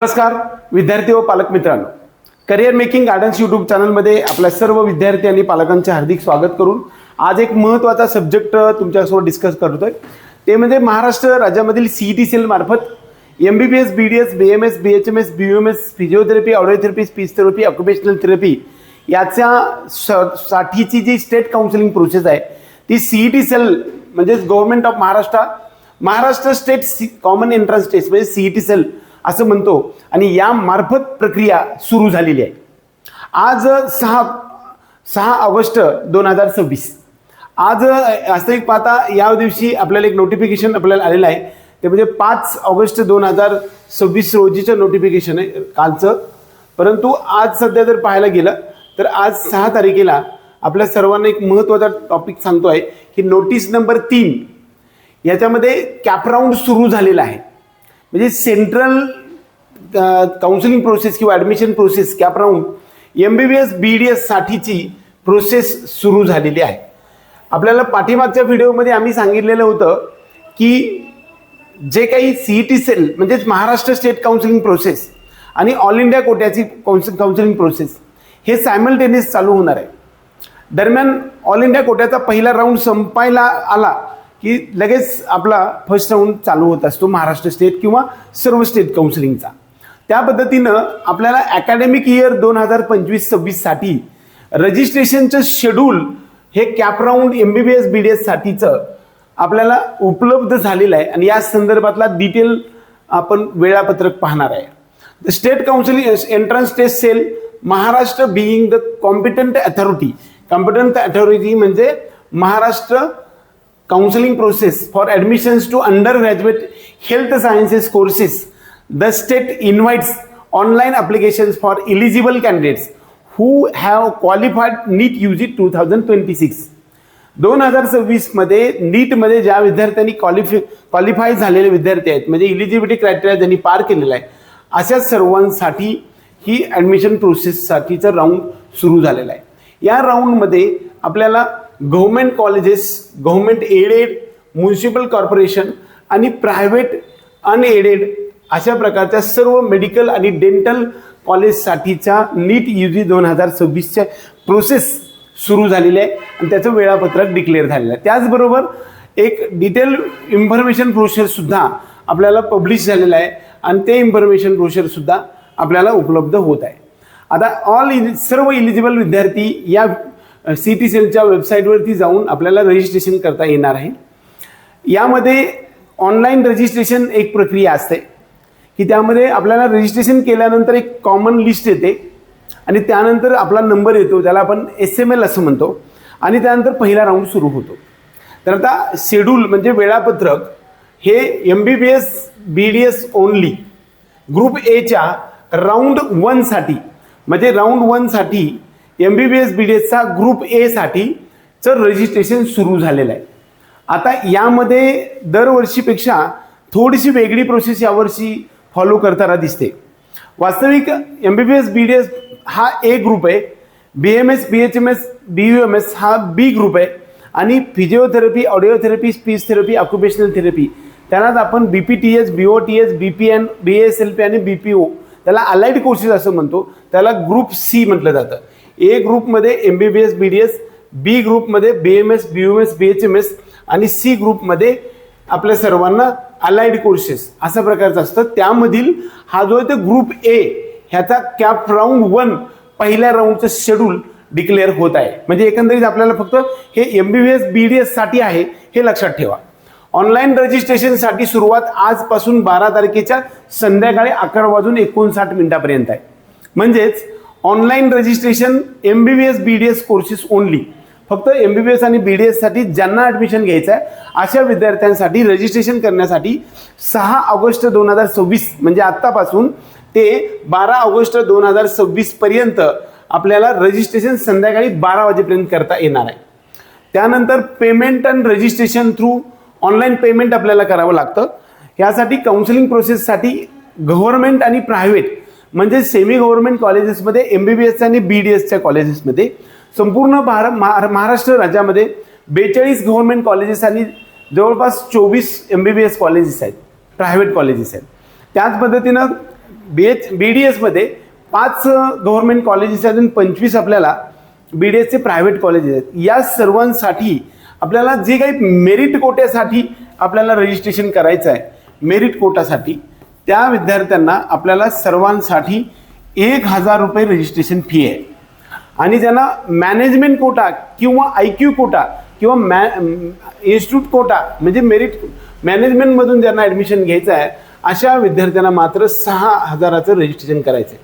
नमस्कार विद्यार्थी व पालक मित्रांनो, करिअर मेकिंग गार्डन्स यूट्यूब चॅनलमध्ये आपल्या सर्व विद्यार्थी आणि पालकांचे हार्दिक स्वागत करून आज एक महत्त्वाचा सब्जेक्ट तुमच्यासोबत डिस्कस करतोय। ते म्हणजे महाराष्ट्र राज्यामधील सीईटी सेल मार्फत MBBS, BDS, BMS, BHMS, BUMS, physiotherapy, audiotherapy, speech therapy, occupational therapy याच्या साठीची जी स्टेट काउन्सिलिंग प्रोसेस आहे ती सीईटी सेल म्हणजे government of Maharashtra state common entrance test म्हणजे सीईटी सेल असं म्हणतो आणि या मार्फत प्रक्रिया सुरू झालेली आहे। आज 6 ऑगस्ट 2026 आज वास्तविक पाहता या दिवशी आपल्याला एक नोटिफिकेशन आपल्याला आलेलं आहे, ते म्हणजे 5 ऑगस्ट 2026 रोजीचं नोटिफिकेशन आहे कालचं। परंतु आज सध्या जर पाहायला गेलं तर आज 6 तारखेला आपल्या सर्वांना एक महत्त्वाचा टॉपिक सांगतोय की नोटीस नंबर 3 याच्यामध्ये कॅप राऊंड सुरू झालेला आहे। म्हणजे सेंट्रल काउन्सिलिंग प्रोसेस किंवा admission process cap round MBBS BDS साठीची प्रोसेस सुरू झालेली आहे। आपल्याला पाठीमागच्या व्हिडिओमध्ये आम्ही सांगितलेलं होतं की जे काही सीईटी सेल म्हणजेच महाराष्ट्र स्टेट काउन्सिलिंग प्रोसेस आणि ऑल इंडिया कोट्याची काउन्सिलिंग प्रोसेस हे सायमल्टेनियस चालू होणार आहे। दरम्यान ऑल इंडिया कोट्याचा पहिला राऊंड संपायला आला की लगेच आपला फर्स्ट राऊंड चालू होत असतो महाराष्ट्र स्टेट किंवा सर्व स्टेट काउन्सिलिंगचा। त्या पद्धतीनं आपल्याला अकॅडमिक इयर 2025-26 साठी रजिस्ट्रेशनचं शेड्यूल हे कॅप राऊंड एमबीबीएस बीडीएस साठीचं आपल्याला उपलब्ध झालेलं आहे आणि या संदर्भातला डिटेल आपण वेळापत्रक पाहणार आहे। The state counselling entrance test cell Maharashtra being the competent authority म्हणजे Maharashtra counseling process for admissions to undergraduate health sciences courses. The state invites online applications for eligible candidates who have qualified NEET UG 2026. 2026 मध्ये नीट मध्ये ज्या विद्यार्थ्यांनी qualify झालेले विद्यार्थी आहेत म्हणजे eligibility criteria ज्यांनी पार केलेला आहे अशा सर्वांसाठी ही ॲडमिशन प्रोसेससाठीचा राऊंड सुरू झालेला आहे। या राऊंडमध्ये आपल्याला government colleges, government aided, municipal corporation आणि प्रायव्हेट अनएडेड अशा प्रकारच्या सर्व मेडिकल आणि डेंटल कॉलेजसाठीच्या नीट UG 2026च्या प्रोसेस सुरू झालेली आहे आणि त्याचं वेळापत्रक डिक्लेअर झालेलं आहे। त्याचबरोबर एक डिटेल इन्फॉर्मेशन ब्रोशर सुद्धा आपल्याला पब्लिश झालेलं आहे आणि ते इन्फॉर्मेशन ब्रोशर सुद्धा आपल्याला उपलब्ध होत आहे। आता सर्व इलिजिबल विद्यार्थी या सीईटी सेलच्या वेबसाईटवरती जाऊन आपल्याला रजिस्ट्रेशन करता येणार आहे। यामध्ये ऑनलाईन रजिस्ट्रेशन एक प्रक्रिया असते की त्यामध्ये आपल्याला रजिस्ट्रेशन केल्यानंतर एक कॉमन लिस्ट येते आणि त्यानंतर आपला नंबर येतो, त्याला आपण SML असं म्हणतो आणि त्यानंतर पहिला राऊंड सुरू होतो। तर आता शेड्यूल म्हणजे वेळापत्रक हे एमबीबीएस बीडीएस ओनली ग्रुप एच्या राऊंड 1 साठी म्हणजे राऊंड 1 साठी एमबीबीएस बीडीएसचा ग्रुप ए साठीचं रजिस्ट्रेशन सुरू झालेलं आहे। आता यामध्ये दरवर्षीपेक्षा थोडीशी वेगळी प्रोसेस यावर्षी फॉलो करताना दिसते। वास्तविक एमबीबीएस बीडीएस हा ए ग्रुप आहे, बीएमएस बीएचएमएस बीयूएमएस हा बी ग्रुप आहे आणि physiotherapy, audiotherapy, speech therapy, occupational therapy त्यालाच आपण बीपीटीएस, बीओटीएस, बीपीएन, बीएसएलपी आणि बीपीओ त्याला अलाइड कोर्सेस असं म्हणतो, त्याला ग्रुप सी म्हटलं जातं। ए ग्रुपमध्ये एमबीबीएस बीडीएस, बी ग्रुपमध्ये बीएमएस बीयूएमएस बीएचएमएस आणि सी ग्रुपमध्ये आपल्या सर्वांना अलाइड कोर्सेस अशा प्रकारचं असतं। त्यामधील हा जो आहे ते ग्रुप ए ह्याचा कॅप राऊंड 1 पहिल्या राऊंडचं शेड्यूल डिक्लेअर होत आहे। म्हणजे एकंदरीत आपल्याला फक्त हे एमबीबीएस बीडीएस साठी आहे हे लक्षात ठेवा। ऑनलाईन रजिस्ट्रेशनसाठी सुरुवात आजपासून 12 तारखेच्या संध्याकाळी 11:59 पर्यंत आहे। म्हणजेच online registration MBBS BDS courses only, फक्त एमबीबीएस आणि बीडीएस साठी ज्यांना ॲडमिशन घ्यायचं आहे अशा विद्यार्थ्यांसाठी रजिस्ट्रेशन करण्यासाठी 6 ऑगस्ट 2026 म्हणजे आत्तापासून ते 12 ऑगस्ट 2026 पर्यंत आपल्याला रजिस्ट्रेशन संध्याकाळी 12 वाजेपर्यंत करता येणार आहे। त्यानंतर payment and registration through online payment आपल्याला करावं लागतं। यासाठी काउन्सिलिंग प्रोसेससाठी गव्हर्नमेंट आणि प्रायव्हेट म्हणजे सेमी गव्हर्नमेंट कॉलेजेसमध्ये एमबीबीएस आणि बीडीएसच्या कॉलेजेसमध्ये संपूर्ण महाराष्ट्र राज्यामध्ये 42 गव्हर्नमेंट कॉलेजेस आणि जवळपास 24 एमबीबीएस कॉलेजेस आहेत, प्रायव्हेट कॉलेजेस आहेत। त्याच पद्धतीनं BDS मध्ये 5 गव्हर्नमेंट कॉलेजेस आहेत आणि 25 आपल्याला BDS चे प्रायव्हेट कॉलेजेस आहेत. या सर्वांसाठी आपल्याला जे काही मेरिट कोट्यासाठी आपल्याला रजिस्ट्रेशन करायचं आहे, मेरिट कोटासाठी त्या विद्यार्थ्यांना आपल्याला सर्वांसाठी 1000 रुपये रजिस्ट्रेशन फी आहे. आणि ज्यांना मॅनेजमेंट कोटा किंवा IQ कोटा किंवा इन्स्टिट्यूट कोटा म्हणजे मेरिट मॅनेजमेंटमधून ज्यांना ॲडमिशन घ्यायचं आहे अशा विद्यार्थ्यांना मात्र 6000चं रजिस्ट्रेशन करायचं आहे.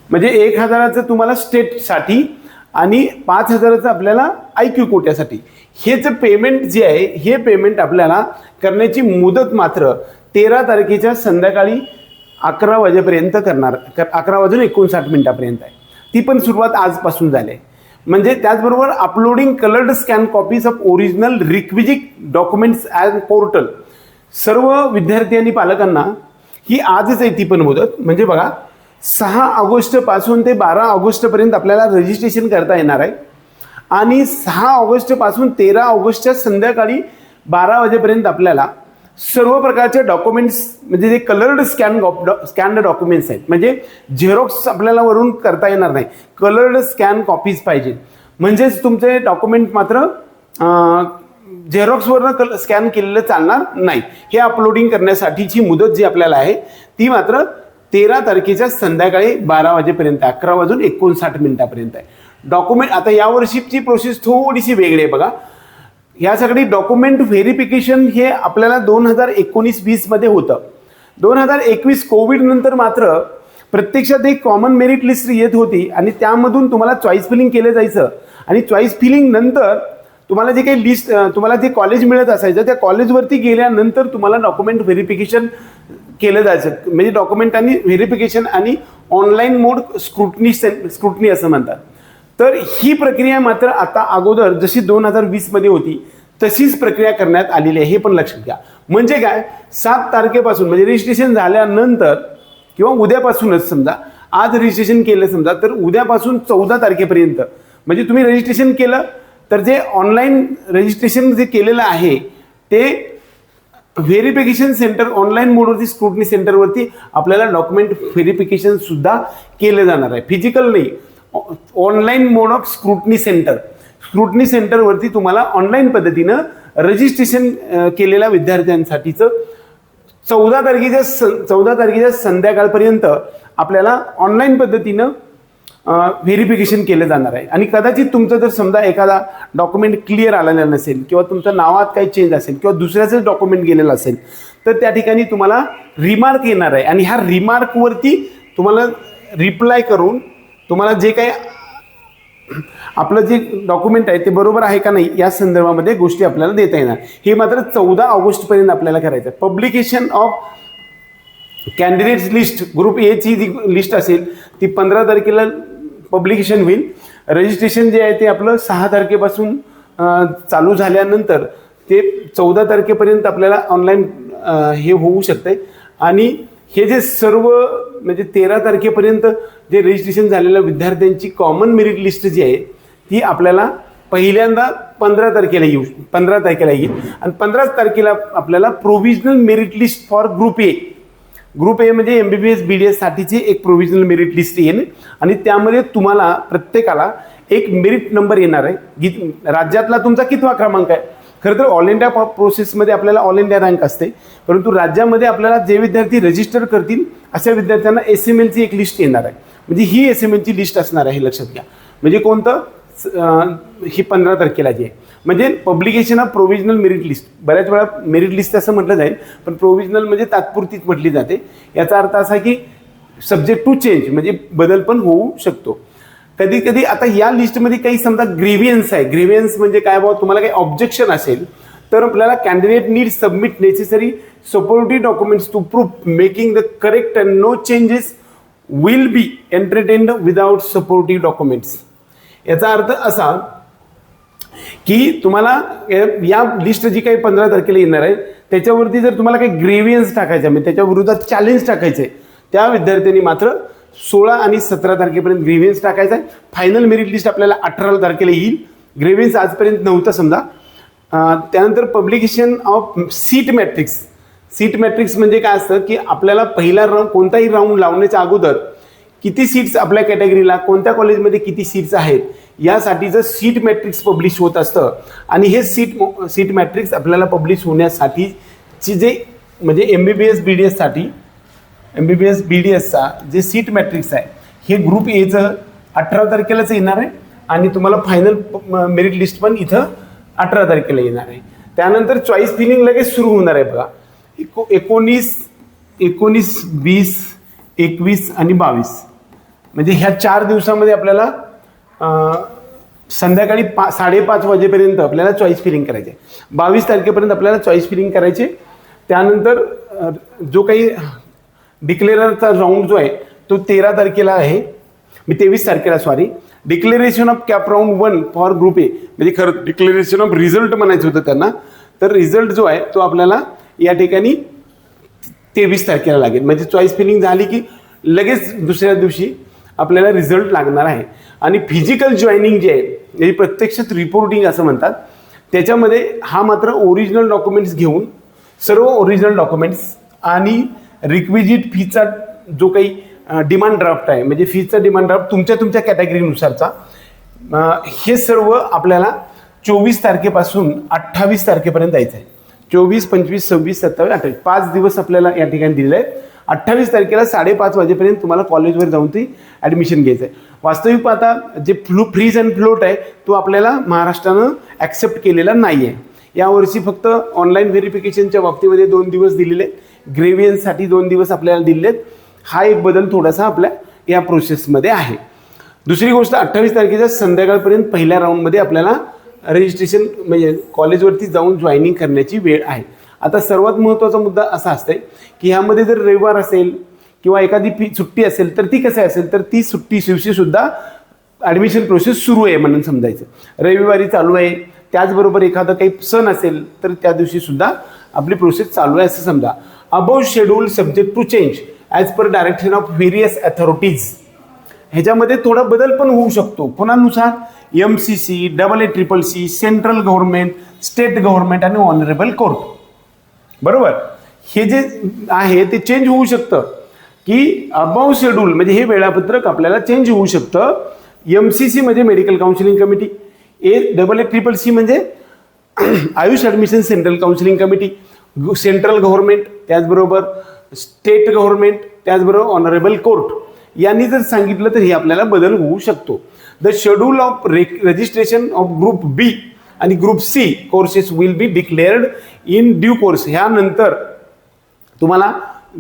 म्हणजे 1000चं तुम्हाला स्टेटसाठी आणि 5000चं आपल्याला IQ कोट्यासाठी. हेच पेमेंट जे आहे हे पेमेंट आपल्याला करण्याची मुदत मात्र 13 तारखेच्या संध्याकाळी 11 वाजेपर्यंत 11:59 आहे. ती पण सुरुवात आजपासून झाली आहे. म्हणजे त्याचबरोबर uploading coloured scan copies of original requisite documents as portal. सर्व विद्यार्थी आणि पालकांना ही आजच आहे ती पण मुदत. म्हणजे बघा 6 ऑगस्टपासून ते 12 ऑगस्टपर्यंत आपल्याला रजिस्ट्रेशन करता येणार आहे. आणि 6 ऑगस्टपासून 13 ऑगस्टच्या संध्याकाळी 12 वाजेपर्यंत आपल्याला सर्व प्रकारचे डॉक्युमेंट्स म्हणजे जे कलर्ड स्कॅन्ड डॉक्युमेंट्स आहेत, म्हणजे झेरॉक्स आपल्याला वरून करता येणार नाही, कलर्ड स्कॅन कॉपीज पाहिजे. म्हणजेच तुमचे डॉक्युमेंट मात्र झेरॉक्सवरनं स्कॅन केलेलं चालणार नाही. हे अपलोडिंग करण्यासाठीची मुदत जी आपल्याला आहे ती मात्र 13 तारखेच्या संध्याकाळी 12 वाजेपर्यंत 11:59 आहे. डॉक्युमेंट आता यावर्षीची प्रोसेस थोडीशी वेगळी आहे बघा. ह्या सगळी डॉक्युमेंट व्हेरिफिकेशन हे आपल्याला 2019-20 मध्ये होतं. 2021 कोविड नंतर मात्र प्रत्यक्षात एक कॉमन मेरिट लिस्ट येत होती आणि त्यामधून तुम्हाला चॉईस फिलिंग केलं जायचं. आणि चॉईस फिलिंग नंतर तुम्हाला जे काही लिस्ट तुम्हाला जे कॉलेज मिळत असायचं त्या कॉलेजवरती गेल्यानंतर तुम्हाला डॉक्युमेंट व्हेरिफिकेशन केलं जायचं. म्हणजे डॉक्युमेंट आणि व्हेरिफिकेशन आणि ऑनलाईन मोड स्क्रुटनी असं म्हणतात. तर ही प्रक्रिया मात्र आता अगोदर जशी 2020 मध्ये होती तशीच प्रक्रिया करण्यात आलेली आहे. हे पण लक्षात घ्या. म्हणजे काय 7 तारखेपासून म्हणजे रजिस्ट्रेशन झाल्यानंतर किंवा उद्यापासूनच समजा आज रजिस्ट्रेशन केलं समजा तर उद्यापासून 14 तारखेपर्यंत म्हणजे तुम्ही रजिस्ट्रेशन केलं तर जे ऑनलाईन रजिस्ट्रेशन जे केलेलं आहे ते व्हेरिफिकेशन सेंटर ऑनलाईन मोडवरती स्क्रुटनी सेंटरवरती आपल्याला डॉक्युमेंट व्हेरिफिकेशन सुद्धा केलं जाणार आहे. फिजिकल नाही, ऑनलाईन मोड ऑफ स्क्रुटनी सेंटरवरती तुम्हाला ऑनलाईन पद्धतीनं रजिस्ट्रेशन केलेल्या विद्यार्थ्यांसाठीचं 14 तारखेच्या संध्याकाळपर्यंत आपल्याला ऑनलाईन पद्धतीनं व्हेरिफिकेशन केलं जाणार आहे. आणि कदाचित तुमचं जर समजा एखादा डॉक्युमेंट क्लिअर आलेला नसेल किंवा तुमच्या नावात काही चेंज असेल किंवा दुसऱ्याचं डॉक्युमेंट गेलेलं असेल तर त्या ठिकाणी तुम्हाला रिमार्क येणार आहे. आणि ह्या रिमार्कवरती तुम्हाला रिप्लाय करून तुम्हाला जे काही आपलं जे डॉक्युमेंट आहे ते बरोबर आहे का नाही या संदर्भामध्ये गोष्टी आपल्याला देता येणार. हे मात्र 14 ऑगस्टपर्यंत आपल्याला करायचं आहे. Publication of candidates list group A ची जी लिस्ट असेल ती 15 तारखेला पब्लिकेशन होईल. रजिस्ट्रेशन जे आहे ते आपलं 6 तारखेपासून चालू झाल्यानंतर ते 14 तारखेपर्यंत आपल्याला ऑनलाईन हे होऊ शकतंय. आणि हे जे सर्व म्हणजे 13 तारखेपर्यंत जे रजिस्ट्रेशन झालेल्या विद्यार्थ्यांची कॉमन मेरिट लिस्ट जी आहे ती आपल्याला पहिल्यांदा 15 तारखेला येईल आणि 15 तारखेला आपल्याला provisional merit list for group A म्हणजे MBBS BDS साठीची एक प्रोव्हिजनल मेरिट लिस्ट येईल. आणि त्यामध्ये तुम्हाला प्रत्येकाला एक मेरिट नंबर येणार आहे. राज्यातला तुमचा कितवा क्रमांक आहे. खरं तर ऑल इंडिया प्रोसेसमध्ये आपल्याला ऑल इंडिया रँक असते, परंतु राज्यामध्ये आपल्याला जे विद्यार्थी रजिस्टर करतील अशा विद्यार्थ्यांना SML ची एक लिस्ट येणार आहे. म्हणजे ही SML ची लिस्ट असणार आहे, हे लक्षात घ्या. म्हणजे कोणतं ही 15 तारखेला जी आहे म्हणजे publication of provisional merit list. बऱ्याच वेळा मेरिट लिस्ट असं म्हटलं जाईल पण प्रोव्हिजनल म्हणजे तात्पुरतीच म्हटली जाते. याचा अर्थ असा की सब्जेक्ट टू चेंज म्हणजे बदल पण होऊ शकतो. कधी कधी आता या लिस्टमध्ये काही समजा ग्रीव्हियन्स आहे. ग्रीव्हियन्स म्हणजे काय बाबा तुम्हाला काही ऑब्जेक्शन असेल तर आपल्याला candidate need submit necessary supportive documents to prove making the correct and no changes will be entertained without supportive documents. याचा अर्थ असा की तुम्हाला या लिस्ट जी काही 15 तारखेला येणार आहे त्याच्यावरती जर तुम्हाला काही ग्रेव्हियन्स टाकायचे म्हणजे त्याच्या विरोधात चॅलेंज टाकायचे त्या विद्यार्थ्यांनी मात्र 16 आणि 17 तारखेपर्यंत ग्रेव्हियन्स टाकायचा आहे. फायनल मेरिट लिस्ट आपल्याला 18 तारखेला येईल. ग्रेव्हियन्स आजपर्यंत नव्हतं समजा. त्यानंतर publication of seat seat matrix म्हणजे काय असतं की आपल्याला पहिला राऊंड कोणताही राऊंड लावण्याच्या अगोदर किती सीट्स आपल्या कॅटेगरीला कोणत्या कॉलेजमध्ये किती सीट्स आहेत यासाठीचं सीट मॅट्रिक्स पब्लिश होत असतं. आणि हे सीट मॅट्रिक्स आपल्याला पब्लिश होण्यासाठीची जे म्हणजे MBBS BDSचा जे सीट मॅट्रिक्स आहे हे ग्रुप एचं 18 तारखेलाच येणार आहे आणि तुम्हाला फायनल मेरिट लिस्ट पण इथं 18 तारखेला येणार आहे. त्यानंतर चॉईस फिलिंग लगेच सुरू होणार आहे बघा. 19, 20, 21 आणि 22 म्हणजे ह्या 4 दिवसामध्ये आपल्याला संध्याकाळी 5:30 वाजेपर्यंत आपल्याला चॉईस फिलिंग करायचे. 22 तारखेपर्यंत आपल्याला चॉईस फिलिंग करायचे. त्यानंतर जो काही डिक्लेअरचा राऊंड जो आहे तो 13 तारखेला आहे, 23 तारखेला sorry. Declaration of cap round 1 for group A म्हणजे खरं डिक्लेरेशन ऑफ रिझल्ट म्हणायचं होतं त्यांना. तर रिझल्ट जो आहे तो आपल्याला या ठिकाणी 23 तारखेला लागेल. म्हणजे चॉईस फिलिंग झाली की लगेच दुसऱ्या दिवशी आपल्याला रिझल्ट लागणार आहे. आणि फिजिकल जॉईनिंग जे आहे म्हणजे प्रत्यक्षात रिपोर्टिंग असं म्हणतात त्याच्यामध्ये हा मात्र ओरिजिनल डॉक्युमेंट्स घेऊन सर्व ओरिजिनल डॉक्युमेंट्स आणि रिक्विजिट फीचा जो काही डिमांड ड्राफ्ट आहे म्हणजे फीचा डिमांड ड्राफ्ट तुमच्या कॅटेगरीनुसारचा हे सर्व आपल्याला 24 तारखेपासून 28 तारखेपर्यंत जायचं आहे. 24, 25, 26, 27, 28 5 दिवस आपल्याला या ठिकाणी दिलेले आहेत. 28 तारखेला 5:30 वाजेपर्यंत तुम्हाला कॉलेजवर जाऊन ती ॲडमिशन घ्यायचं आहे. वास्तविक पाहता जे फ्रीज अँड फ्लोट आहे तो आपल्याला महाराष्ट्रानं ॲक्सेप्ट केलेला नाही आहे. यावर्षी फक्त ऑनलाईन व्हेरिफिकेशनच्या बाबतीमध्ये 2 दिवस दिलेले आहेत. ग्रेव्हियन्ससाठी 2 दिवस आपल्याला दिलेले आहेत. हा एक बदल थोडासा आपल्या या प्रोसेसमध्ये आहे. दुसरी गोष्ट 28 तारखेच्या संध्याकाळपर्यंत पहिल्या राऊंडमध्ये आपल्याला रजिस्ट्रेशन म्हणजे कॉलेजवरती जाऊन जॉईनिंग करण्याची वेळ आहे. आता सर्वात महत्त्वाचा मुद्दा असा असते की ह्यामध्ये जर रविवार असेल किंवा एखादी सुट्टी असेल तर ती कसं असेल तर ती सुट्टी दिवशी सुद्धा ॲडमिशन प्रोसेस सुरू आहे म्हणून समजायचं. रविवारी चालू आहे त्याचबरोबर एखादा काही सण असेल तर त्या दिवशी सुद्धा आपली प्रोसेस चालू आहे असं समजा. About schedule subject to change as per direction of various authorities. ह्याच्यामध्ये थोडा बदल पण होऊ शकतो कोणानुसार MCC, AACCC, central government, state government आणि ऑनरेबल कोर्ट. बरोबर हे जे आहे ते चेंज होऊ शकतं की अबाव शेड्यूल म्हणजे हे वेळापत्रक आपल्याला चेंज होऊ शकतं. MCC म्हणजे मेडिकल काउन्सिलिंग कमिटी, AACCC म्हणजे AYUSH admission central counselling committee, central government त्याचबरोबर स्टेट गव्हर्नमेंट त्याचबरोबर ऑनरेबल कोर्ट यांनी जर सांगितलं तर हे आपल्याला बदल होऊ शकतो. The schedule of registration of group B आणि group C courses will be declared in due course. ह्यानंतर तुम्हाला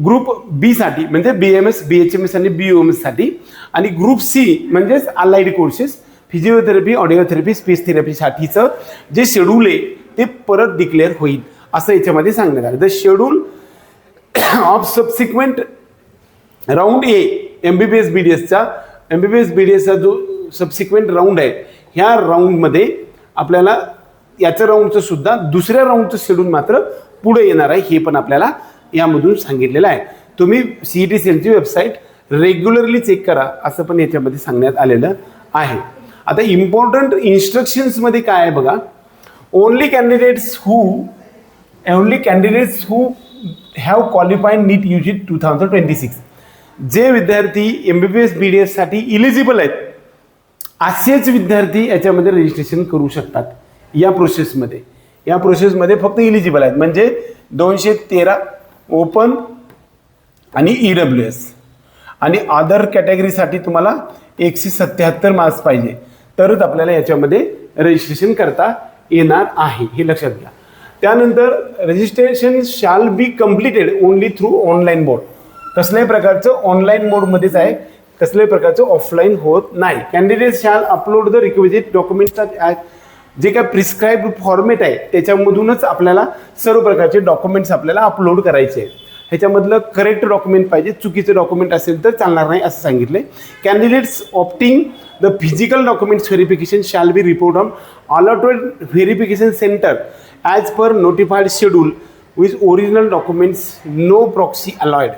ग्रुप बी साठी म्हणजे BMS, BHMS आणि BOMS साठी आणि ग्रुप सी म्हणजेच allied courses physiotherapy, audiotherapy, speech थेरपीसाठीचं जे शेड्यूल आहे ते परत डिक्लेअर होईल असं याच्यामध्ये सांगण्यात आलं. The schedule of subsequent round A MBBS BDSचा जो सबसिक्वेंट राऊंड आहे ह्या राऊंडमध्ये आपल्याला याचं राऊंडचं सुद्धा दुसऱ्या राऊंडचं शेड्यूल मात्र पुढे येणार आहे हे पण आपल्याला यामधून सांगितलेलं आहे. तुम्ही CET सेलची वेबसाईट रेग्युलरली चेक करा असं पण याच्यामध्ये सांगण्यात आलेलं आहे. आता इम्पॉर्टंट इन्स्ट्रक्शन्समध्ये काय आहे बघा. Only candidates who have qualified NEET UG 2026 जे विद्यार्थी MBBS BDS साठी इलिजिबल आहेत असेच विद्यार्थी याच्यामध्ये रजिस्ट्रेशन करू शकतात. या प्रोसेसमध्ये फक्त इलिजिबल आहेत म्हणजे 213 ओपन आणि EWS आणि अदर कॅटेगरीसाठी तुम्हाला 177 मार्क्स पाहिजे तरच आपल्याला याच्यामध्ये रजिस्ट्रेशन करता येणार आहे हे लक्षात घ्या. त्यानंतर registration shall be completed only through online mode. कसल्याही प्रकारचं ऑनलाईन मोडमध्येच आहे, कसल्याही प्रकारचं ऑफलाईन होत नाही. Candidate shall upload the requisite डॉक्युमेंट्सचा जे काय प्रिस्क्राईब फॉर्मेट आहे त्याच्यामधूनच आपल्याला सर्व प्रकारचे डॉक्युमेंट्स आपल्याला अपलोड करायचे आहेत. ह्याच्यामधलं करेक्ट डॉक्युमेंट पाहिजे, चुकीचं डॉक्युमेंट असेल तर चालणार नाही असं सांगितले. Candidates opting the physical documents verification shall be report on allotted verification centre as per notified schedule with original documents, no proxy allowed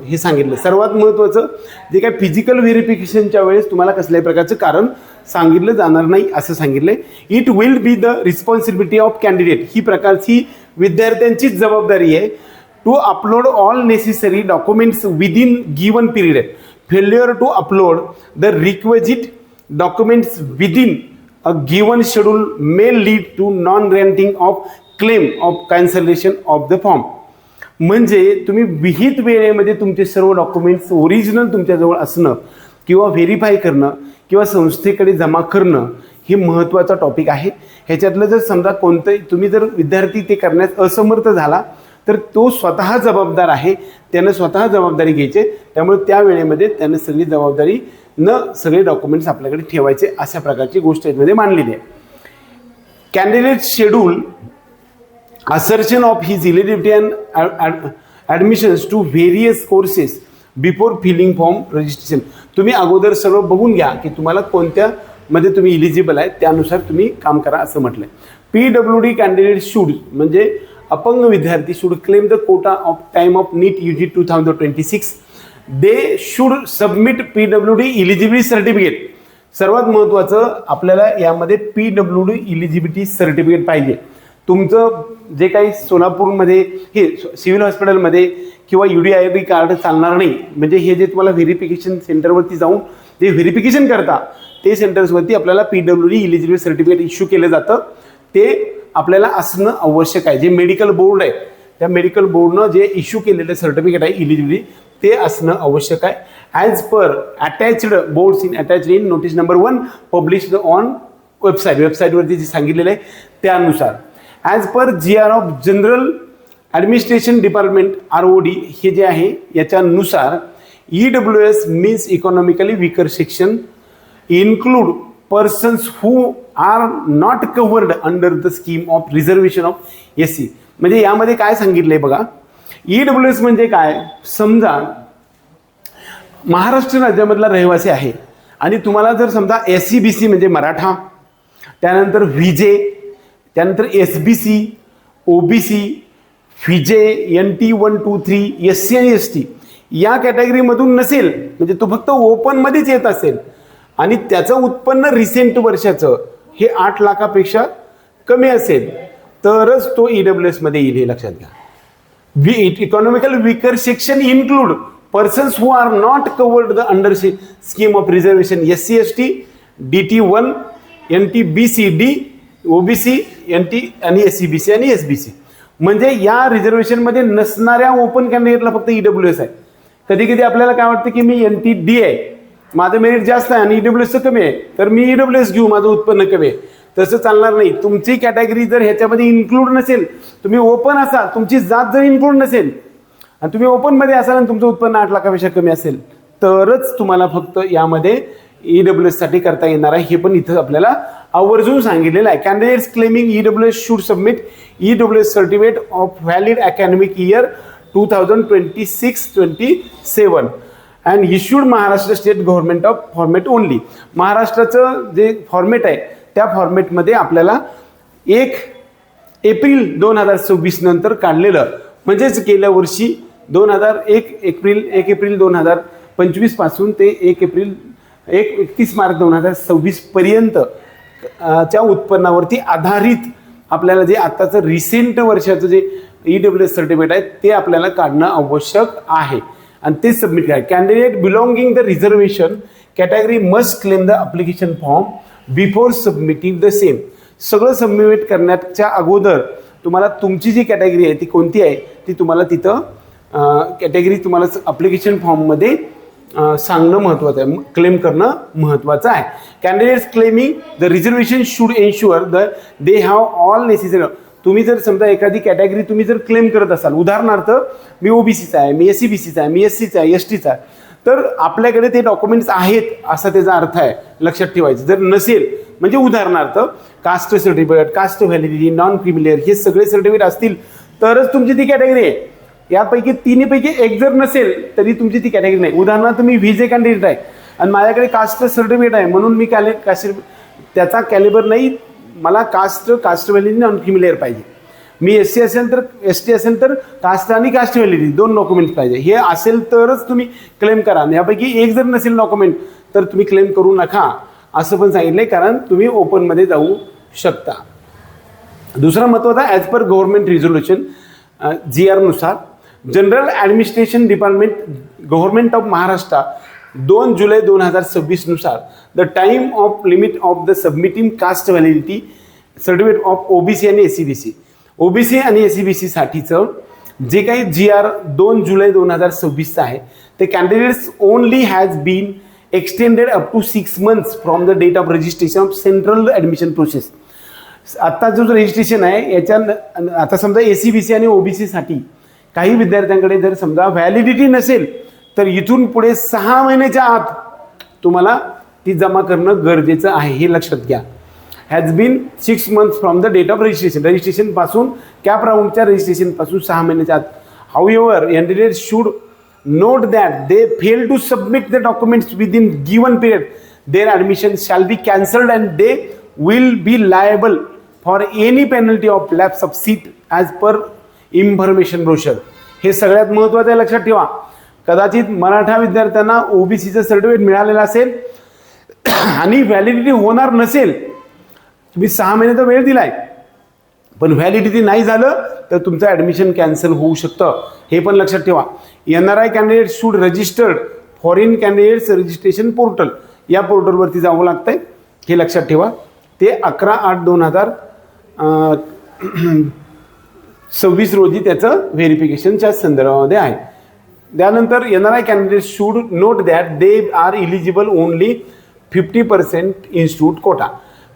हे सांगितलं. सर्वात महत्त्वाचं जे काय फिजिकल व्हेरिफिकेशनच्या वेळेस तुम्हाला कसल्याही प्रकारचं कारण सांगितलं जाणार नाही असं सांगितलंय. It will be the responsibility of candidate. ही प्रकारची विद्यार्थ्यांचीच जबाबदारी आहे to upload all necessary documents within given period. Failure to upload the requisite documents within a given schedule may lead to non granting of claim of cancellation of the form. म्हणजे तुम्ही विहित वेळेमध्ये तुमचे सर्व डॉक्युमेंट्स ओरिजिनल तुमच्याजवळ असणं किंवा verify करणं किंवा संस्थेकडे जमा करणं हे महत्त्वाचा टॉपिक आहे. ह्याच्यातलं जर समजा कोणतंही तुम्ही जर विद्यार्थी ते करण्यास असमर्थ झाला तर तो स्वतः जबाबदार आहे, त्यानं स्वतः जबाबदारी घ्यायची. त्यामुळे त्या वेळेमध्ये त्यानं सगळी जबाबदारी सगळे डॉक्युमेंट्स आपल्याकडे ठेवायचे अशा प्रकारची गोष्ट यामध्ये मांडलेली आहे. Candidate schedule assertion of his eligibility and admissions to various courses before filling form registration. तुम्ही अगोदर सर्व बघून घ्या की तुम्हाला कोणत्या मध्ये तुम्ही इलिजिबल आहे, त्यानुसार तुम्ही काम करा असं म्हटलंय. PWD कॅन्डिडेट शुड म्हणजे अपंग विद्यार्थी should claim the quota of time of NEET UG 2026. They should submit PWD eligibility certificate. सर्वात महत्त्वाचं आपल्याला यामध्ये PWD इलिजिबिलिटी सर्टिफिकेट पाहिजे. तुमचं जे काही सोलापूरमध्ये हे सिव्हिल हॉस्पिटलमध्ये किंवा UDIB कार्ड चालणार नाही. म्हणजे हे जे तुम्हाला व्हेरिफिकेशन सेंटरवरती जाऊन जे व्हेरिफिकेशन करता ते सेंटर्सवरती आपल्याला PWD इलिजिबिलिटी सर्टिफिकेट इश्यू केलं जातं. ते आपल्याला असणं आवश्यक आहे. जे मेडिकल बोर्ड आहे त्या मेडिकल बोर्डनं जे इश्यू केलेलं सर्टिफिकेट आहे इलिजिबिलिटी ते असणं आवश्यक आहे. As per attached boards attached in notice number 1 published on वेबसाईटवरती जे सांगितलेलं आहे त्यानुसार. As per GR of general administration department ROD हे जे आहे याच्यानुसार EWS means economically weaker section include persons who are not covered under the scheme of reservation of SC. म्हणजे यामध्ये काय सांगितलंय बघा, EWS म्हणजे काय. समजा महाराष्ट्र राज्यामधला रहिवासी आहे आणि तुम्हाला जर समजा SC BC म्हणजे मराठा, त्यानंतर VJ, त्यानंतर SBC, OBC, FIJ, NT 1, 2, 3, SC आणि ST या कॅटेगरीमधून नसेल, म्हणजे तो फक्त ओपनमध्येच येत असेल आणि त्याचं उत्पन्न रिसेंट वर्षाचं हे 8 लाखापेक्षा कमी असेल तरच तो EWS मध्ये येईल. हे लक्षात घ्या. Economical weaker section include persons who are not covered the under scheme of reservation SC ST DT 1 NT BC D OBC NT आणि SC BC आणि SBC. म्हणजे या रिझर्वेशनमध्ये नसणाऱ्या ओपन कॅन्डिडेटला फक्त EWS आहे. कधी कधी आपल्याला काय वाटतं की मी NT D आहे, माझं मेरिट जास्त आहे आणि EWS कमी आहे तर मी EWS घेऊ, माझं उत्पन्न कमी आहे. तसं चालणार नाही. तुमची कॅटेगरी जर ह्याच्यामध्ये इन्क्लूड नसेल, तुम्ही ओपन असाल, तुमची जात जर इन्क्लूड नसेल आणि तुम्ही ओपनमध्ये असाल आणि तुमचं उत्पन्न 8 लाखापेक्षा कमी असेल तरच तुम्हाला फक्त यामध्ये EWS साठी करता येणार आहे. हे पण इथं आपल्याला आवर्जून सांगितलेलं आहे. Candidates claiming EWS should submit EWS certificate of valid academic year 2026-27 and issued Maharashtra state government of format only. महाराष्ट्राचं जे फॉर्मेट आहे त्या फॉर्मेटमध्ये आपल्याला 1 एप्रिल 2026 नंतर काढलेलं, म्हणजेच गेल्या वर्षी 1 एप्रिल 2025 पासून ते 31 मार्च 2026 पर्यंत च्या उत्पन्नावरती आधारित आपल्याला जे आताचं रिसेंट वर्षाचं जे EWS सर्टिफिकेट आहे ते आपल्याला काढणं आवश्यक आहे आणि ते सबमिट करा. Candidate belonging the reservation category must claim the application form before submitting the same. सगळं सबमिट करण्याच्या अगोदर तुम्हाला तुमची जी कॅटेगरी आहे ती कोणती आहे ती तुम्हाला तिथं कॅटेगरी तुम्हाला अप्लिकेशन फॉर्ममध्ये सांगणं महत्त्वाचं आहे, क्लेम करणं महत्त्वाचं आहे. Candidates claiming the reservation should ensure the they have all necessary. तुम्ही जर समजा एखादी कॅटेगरी तुम्ही जर क्लेम करत असाल, उदाहरणार्थ मी OBCचा आहे, मी SC BCचा आहे, मी SCचा आहे, STचा आहे, तर आपल्याकडे ते डॉक्युमेंट्स आहेत असा त्याचा अर्थ आहे, लक्षात ठेवायचं. जर नसेल म्हणजे उदाहरणार्थ caste certificate, caste validity, non creamy layer हे सगळे सर्टिफिकेट असतील तरच तुमची ती कॅटेगरी आहे. यापैकी तिन्हीपैकी एक जर नसेल तरी तुमची ती कॅटेगरी नाही. उदाहरणार्थ मी VJ कॅन्डिडेट आहे आणि माझ्याकडे कास्ट सर्टिफिकेट आहे म्हणून मी त्याचा कॅलिबर नाही, मला कास्ट व्हॅलिडिटी नॉन क्रिमिलियर पाहिजे. मी SC असेल तर ST असेल तर कास्ट आणि कास्ट व्हॅलिडिटी 2 डॉक्युमेंट्स पाहिजे. हे असेल तरच तुम्ही क्लेम करा. यापैकी एक जर नसेल डॉक्युमेंट तर तुम्ही क्लेम करू नका असं पण सांगितलंय, कारण तुम्ही ओपनमध्ये जाऊ शकता. दुसरा महत्त्वाचा, as per government resolution GR नुसार general administration department government of Maharashtra 2 जुलै 2026 नुसार the time of limit of the submitting caste validity certificate of OBC आणि SCBC, OBC आणि SCBC साठीचं जे काही GR 2 जुलै 2026 आहे ते candidates only has been extended up to 6 months from the date of registration of central admission process. आता जो रजिस्ट्रेशन आहे याच्या आता समजा SCBC आणि OBC साठी काही विद्यार्थ्यांकडे जर समजा व्हॅलिडिटी नसेल तर इथून पुढे 6 महिन्याच्या आत तुम्हाला ती जमा करणं गरजेचं आहे, हे लक्षात घ्या. Has been 6 months from the date of registration पासून कॅप राऊंडच्या रजिस्ट्रेशन पासून 6 महिन्याच्या आत. However candidate should note that they fail to submit the documents within given period their admission shall be cancelled and they will be liable for any penalty of lapse of seat as per information brochure. हे सगळ्यात महत्त्वाचं आहे, लक्षात ठेवा. कदाचित मराठा विद्यार्थ्यांना OBCचं certificate मिळालेलं असेल आणि व्हॅलिडिटी होणार नसेल, तुम्ही 6 महिन्याचा वेळ दिलाय पण व्हॅलिडिटी नाही झालं तर तुमचं ॲडमिशन कॅन्सल होऊ शकतं, हे पण लक्षात ठेवा. NRI candidate should registered foreign candidates registration portal, या पोर्टलवरती जावं लागतंय, हे लक्षात ठेवा. ते 11/8/2026 रोजी त्याचं व्हेरिफिकेशनच्या संदर्भामध्ये आहे. त्यानंतर NRI candidate should note that they are eligible only 50% institute quota.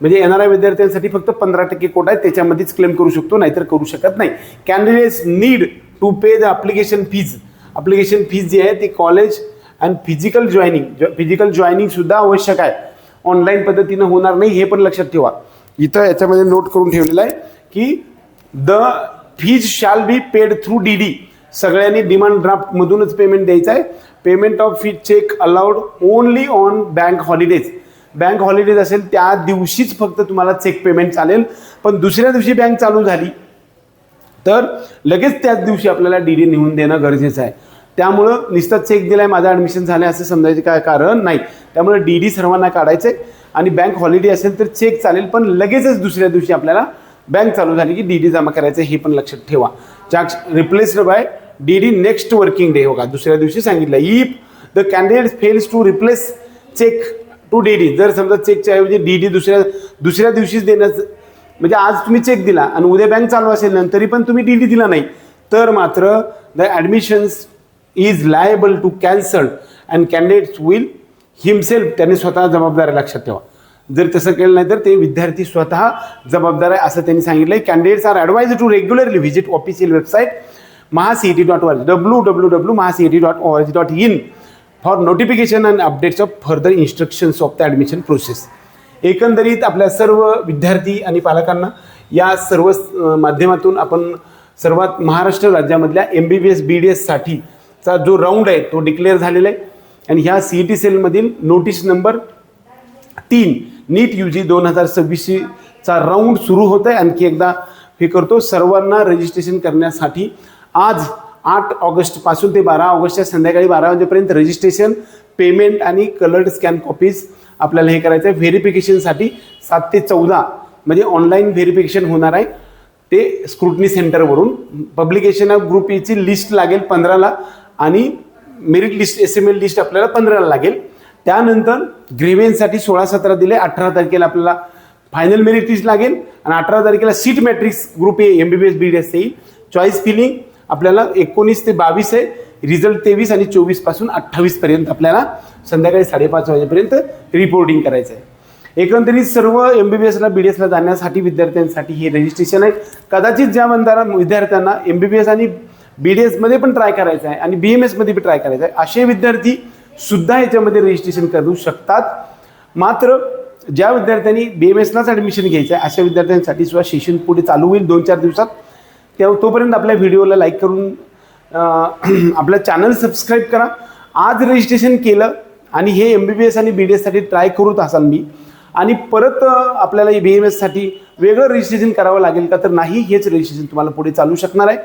म्हणजे NRI विद्यार्थ्यांसाठी फक्त 15% कोटा आहे, त्याच्यामध्येच क्लेम करू शकतो, नाहीतर करू शकत नाही. Candidates need to pay the application fees. Application fees जी आहे ती कॉलेज अँड फिजिकल जॉईनिंग सुद्धा आवश्यक आहे, ऑनलाईन पद्धतीनं होणार नाही, हे पण लक्षात ठेवा. इथं याच्यामध्ये नोट करून ठेवलेलं आहे की the fees shall be paid through DD. सगळ्यांनी डिमांड ड्राफ्टमधूनच पेमेंट द्यायचं आहे. Payment of fee cheque allowed only on bank holidays. Bank holidays असेल त्या दिवशीच फक्त तुम्हाला चेक पेमेंट चालेल, पण दुसऱ्या दिवशी बँक चालू झाली तर लगेच त्याच दिवशी आपल्याला DD नेऊन देणं गरजेचं आहे. त्यामुळं नुसतं चेक दिलाय माझं ॲडमिशन झालं असं समजायचं काय कारण नाही. त्यामुळे DD सर्वांना काढायचे आणि बँक हॉलिडे असेल तर चेक चालेल, पण लगेचच दुसऱ्या दिवशी आपल्याला बँक चालू झाली की DD जमा करायचं, हे पण लक्षात ठेवा. Replaced by DD next working day. बघा दुसऱ्या दिवशी सांगितलं. If the candidate fails to replace cheque to DD, जर समजा चेकच्या ऐवजी DD दुसऱ्या दिवशीच देण्याचं, म्हणजे आज तुम्ही चेक दिला आणि उद्या बँक चालू असेल नंतरही पण तुम्ही DD दिला नाही तर मात्र the admissions is liable to cancel and candidates will himself, त्यांनी स्वतः जबाबदार आहे, लक्षात ठेवा. जर तसं केलं नाही तर ते विद्यार्थी स्वतः जबाबदार आहे असं त्यांनी सांगितलंय. Candidates are advise to regularly visit official website mahacet.org www.mahacet.org.in for notification and updates of further instructions of the admission process. एकंदरीत आपल्या सर्व विद्यार्थी आणि पालकांना या सर्व माध्यमातून आपण सर्वात महाराष्ट्र राज्यामधल्या MBBS BDS साठीचा जो राऊंड आहे तो डिक्लेअर झालेला आहे आणि ह्या CET सेलमधील नोटीस नंबर 3 नीट UG 2026चा राऊंड सुरू होत आहे. आणखी एकदा हे करतो, सर्वांना रजिस्ट्रेशन करण्यासाठी आज 8 ऑगस्टपासून ते 12 ऑगस्टच्या संध्याकाळी 12 वाजेपर्यंत रजिस्ट्रेशन, पेमेंट आणि कलर्ड स्कॅन कॉपीज आपल्याला हे करायचं आहे. व्हेरिफिकेशनसाठी 7 ते 14 म्हणजे ऑनलाईन व्हेरिफिकेशन होणार आहे, ते स्क्रुटनी सेंटरवरून. पब्लिकेशन ऑफ ग्रुप ईची लिस्ट लागेल 15ला आणि मेरिट लिस्ट SML लिस्ट आपल्याला 15ला लागेल. त्यानंतर ग्रेव्हियन्ससाठी 16-17 दिले, 18 तारखेला आपल्याला फायनल मेरिट लिस्ट लागेल आणि 18 तारखेला seat matrix group A MBBS BDS येईल. चॉईस फिलिंग आपल्याला 19 ते 22 आहे, रिझल्ट 23 आणि 24 पासून 28 पर्यंत आपल्याला संध्याकाळी 5:30 वाजेपर्यंत रिपोर्टिंग करायचं आहे. एकंदरीत सर्व MBBSला BDSला जाण्यासाठी विद्यार्थ्यांसाठी हे रजिस्ट्रेशन आहे. कदाचित ज्या विद्यार्थ्यांना MBBS आणि BDS मध्ये पण ट्राय करायचं आहे आणि BMS मध्ये पण ट्राय करायचं आहे असे विद्यार्थी सुद्धा याच्यामध्ये रजिस्ट्रेशन करू शकतात. मात्र ज्या विद्यार्थ्यांनी BMSलाच ॲडमिशन घ्यायचं आहे अशा विद्यार्थ्यांसाठी सुद्धा सेशन पुढे चालू होईल 2-4 दिवसात. तोपर्यंत आपल्या व्हिडिओला लाईक करून आपलं चॅनल सबस्क्राईब करा. आज रजिस्ट्रेशन केलं आणि हे MBBS आणि BDS साठी ट्राय करत असाल मी आणि परत आपल्याला BMS साठी वेगळं रजिस्ट्रेशन करावं लागेल का, तर नाही, हेच रजिस्ट्रेशन तुम्हाला पुढे चालू शकणार आहे.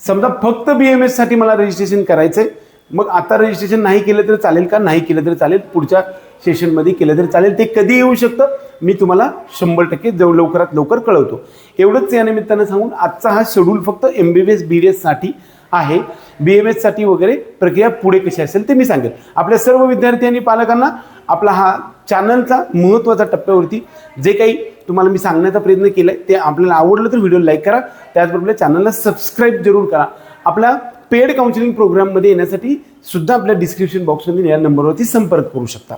समजा फक्त BMS साठी मला रजिस्ट्रेशन करायचं आहे मग आता रजिस्ट्रेशन नाही केलं तरी चालेल का? नाही केलं तरी चालेल, पुढच्या सेशनमध्ये केलं तरी चालेल. ते कधी येऊ शकतं मी तुम्हाला 100% लवकरात लवकर कळवतो. एवढंच या निमित्तानं सांगून आजचा हा शेड्यूल फक्त MBBS BDS साठी आहे. BMS साठी वगैरे प्रक्रिया पुढे कशी असेल ते मी सांगेन. आपल्या सर्व विद्यार्थी आणि पालकांना आपला हा चॅनलचा महत्त्वाचा टप्प्यावरती जे काही तुम्हाला मी सांगण्याचा प्रयत्न केलाय ते आपल्याला आवडलं तर व्हिडिओ लाईक करा. त्याचबरोबर चॅनलला सबस्क्राईब जरूर करा. आपल्या पेड काउन्सिलिंग प्रोग्राममध्ये येण्यासाठी सुद्धा आपल्या डिस्क्रिप्शन बॉक्समध्ये या नंबरवरती संपर्क करू शकता.